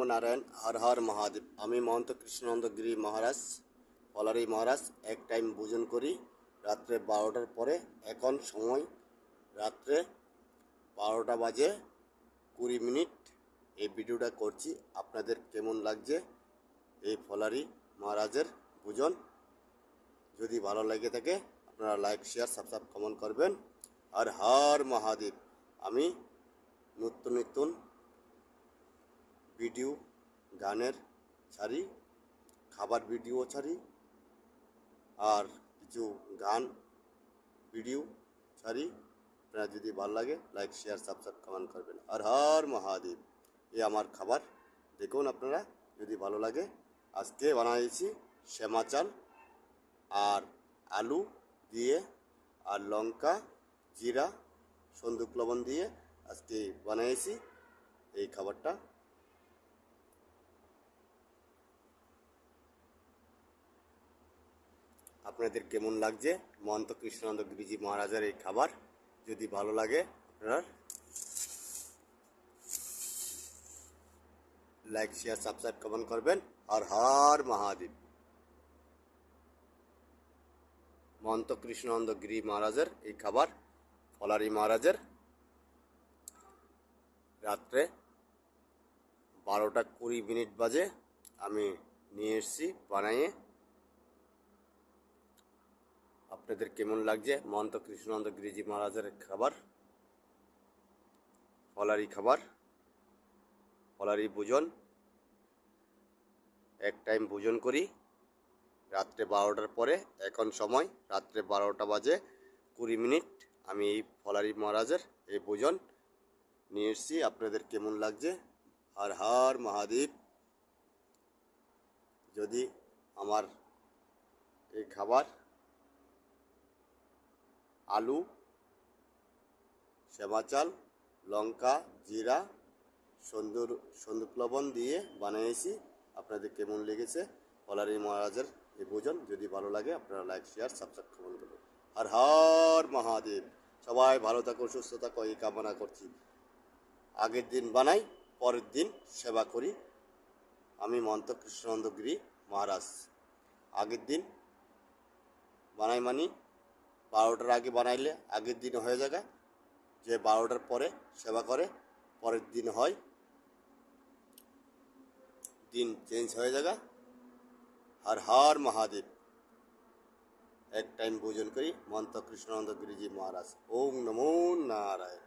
নমো নারায়ণ। হর হর মহাদেব। আমি মহন্ত কৃষ্ণানন্দ গিরি মহারাজ, পলারি মহারাজ এক টাইম ভোজন করি রাত্রে 12টার পরে। এখন সময় রাত্রে 12টা বাজে 20 মিনিট। এই ভিডিওটা করছি। আপনাদের কেমন লাগছে এই পলারি মহারাজের ভোজন? যদি ভালো লাগে থাকে আপনারা লাইক, শেয়ার, সাবস্ক্রাইব, কমেন্ট করবেন। হর হর মহাদেব। আমি নতুন ভিডিও, গানের ছাড়ি, খাবার ভিডিও ছাড়ি, আর কিছু গান ভিডিও ছাড়ি। আপনারা যদি ভালো লাগে লাইক, শেয়ার, সাবস্ক্রাইব, কমেন্ট করবেন। হর হর মহাদেব। এই আমার খাবার দেখুন আপনারা যদি ভালো লাগে। আজকে বানাইছি শ্যামা চাল আর আলু দিয়ে আর লঙ্কা, জিরা, সন্দুক লবণ দিয়ে আজকে বানিয়েছি এই খাবারটা। আপনাদের কেমন লাগছে মহন্ত কৃষ্ণানন্দ গিরিজি মহারাজের এই খাবার? যদি ভালো লাগে আপনারা লাইক, শেয়ার, সাবস্ক্রাইব, কমেন্ট করবেন। হর হর মহাদেব। মহন্ত কৃষ্ণানন্দ গিরি মহারাজের এই খাবার পলারি মহারাজের রাত্রে 12টা 20 মিনিট বাজে আমি নিয়ে এসেছি বানিয়ে। আপনাদের কেমন লাগছে মহন্ত কৃষ্ণানন্দ গিরিজি মহারাজের খাবার, পলারি খাবার, পলারি ভোজন? এক টাইম ভোজন করি রাত্রে 12টার পরে। এখন সময় রাত্রে 12টা বাজে 20 মিনিট। আমি এই পলারি মহারাজের এই ভোজন নিয়ে এসেছি। আপনাদের কেমন লাগছে? হর হর মহাদেব। যদি আমার এই খাবার আলু, শ্যামা চাল, লঙ্কা, জিরা, সন্দুক লবণ দিয়ে বানিয়েছি। আপনাদের কেমন লেগেছে পলারি মহারাজের এই ভোজন? যদি ভালো লাগে আপনারা লাইক, শেয়ার, সাবস্ক্রাইব, কমেন্ট করবেন। হর হর মহাদেব। সবাই ভালো থাকো, সুস্থ থাকো এই কামনা করছি। আগের দিন বানাই, পরের দিন সেবা করি। আমি মহন্ত কৃষ্ণানন্দ গিরি মহারাজ। আগের দিন বানাই মানি 12টার আগে বানাইলে আগের দিন হয়ে যাবে। যে 12টার পরে সেবা করে পরের দিন হয়, দিন চেঞ্জ হয়ে যাবে। হর হর মহাদেব। এক টাইম ভোজন করি মহন্ত কৃষ্ণানন্দ গিরিজি মহারাজ। ওম নমো নারায়ণ।